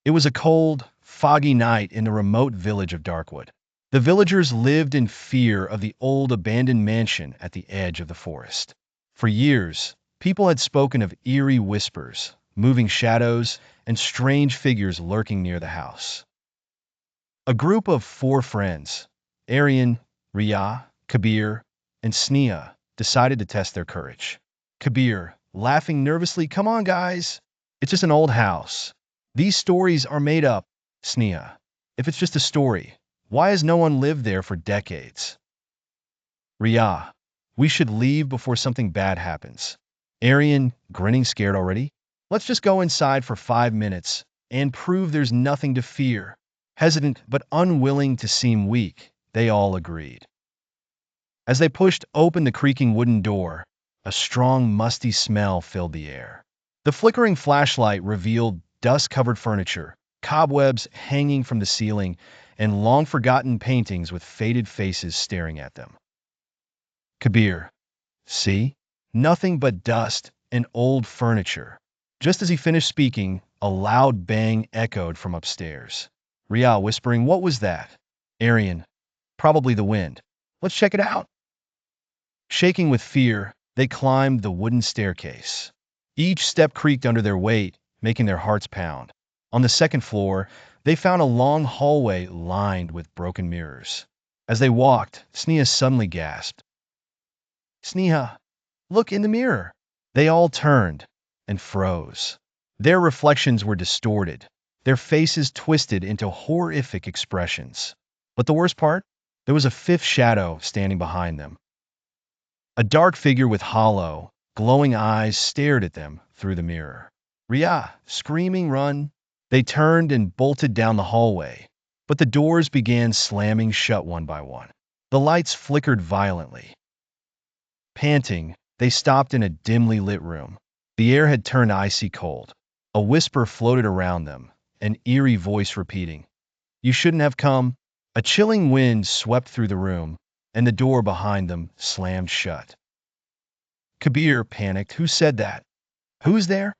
It was a cold, foggy night in the remote village of Darkwood. The villagers lived in fear of the old abandoned mansion at the edge of the forest. For years, people had spoken of eerie whispers, moving shadows, and strange figures lurking near the house. A group of four friends, Aryan, Riyah, Kabir, and Sneha, decided to test their courage. Kabir, laughing nervously, "Come on, guys. It's just an old house. These stories are made up." Sneha, "If it's just a story, why has no one lived there for decades?" Riyah, "We should leave before something bad happens." Aryan, grinning, "Scared already? Let's just go inside for 5 minutes and prove there's nothing to fear." Hesitant but unwilling to seem weak, they all agreed. As they pushed open the creaking wooden door, a strong, musty smell filled the air. The flickering flashlight revealed dust-covered furniture, cobwebs hanging from the ceiling, and long-forgotten paintings with faded faces staring at them. Kabir, "See? Nothing but dust and old furniture." Just as he finished speaking, a loud bang echoed from upstairs. Riyah whispering, "What was that?" Aryan, "Probably the wind. Let's check it out." Shaking with fear, they climbed the wooden staircase. Each step creaked under their weight, making their hearts pound. On the second floor, they found a long hallway lined with broken mirrors. As they walked, Sneha suddenly gasped, "Sneha, look in the mirror." They all turned and froze. Their reflections were distorted, their faces twisted into horrific expressions. But the worst part? There was a fifth shadow standing behind them. A dark figure with hollow, glowing eyes stared at them through the mirror. Riyah, screaming, "Run!" They turned and bolted down the hallway, but the doors began slamming shut one by one. The lights flickered violently. Panting, they stopped in a dimly lit room. The air had turned icy cold. A whisper floated around them, an eerie voice repeating, "You shouldn't have come." A chilling wind swept through the room, and the door behind them slammed shut. Kabir panicked, "Who said that? Who's there?"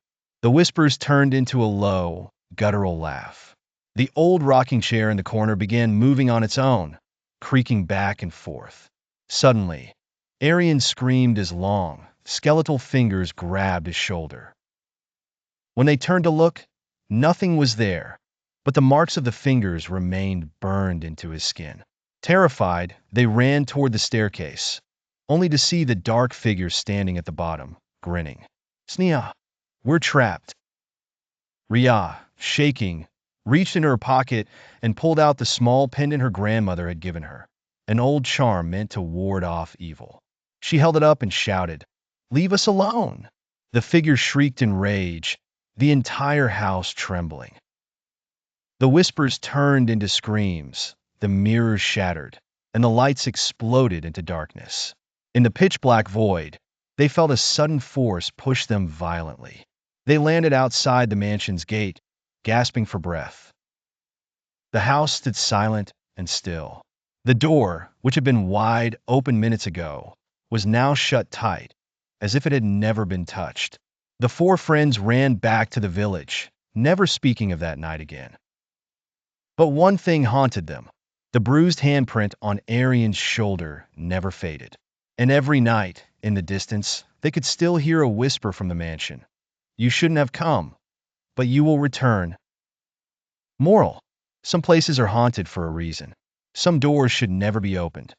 The whispers turned into a low, guttural laugh. The old rocking chair in the corner began moving on its own, creaking back and forth. Suddenly, Aryan screamed as long, skeletal fingers grabbed his shoulder. When they turned to look, nothing was there, but the marks of the fingers remained burned into his skin. Terrified, they ran toward the staircase, only to see the dark figure standing at the bottom, grinning. "Sneha, we're trapped." Riyah, shaking, reached into her pocket and pulled out the small pendant her grandmother had given her, an old charm meant to ward off evil. She held it up and shouted, "Leave us alone!" The figure shrieked in rage, the entire house trembling. The whispers turned into screams, the mirrors shattered, and the lights exploded into darkness. In the pitch-black void, they felt a sudden force push them violently. They landed outside the mansion's gate, gasping for breath. The house stood silent and still. The door, which had been wide open minutes ago, was now shut tight, as if it had never been touched. The four friends ran back to the village, never speaking of that night again. But one thing haunted them. The bruised handprint on Aryan's shoulder never faded. And every night, in the distance, they could still hear a whisper from the mansion. "You shouldn't have come, but you will return." Moral: some places are haunted for a reason. Some doors should never be opened.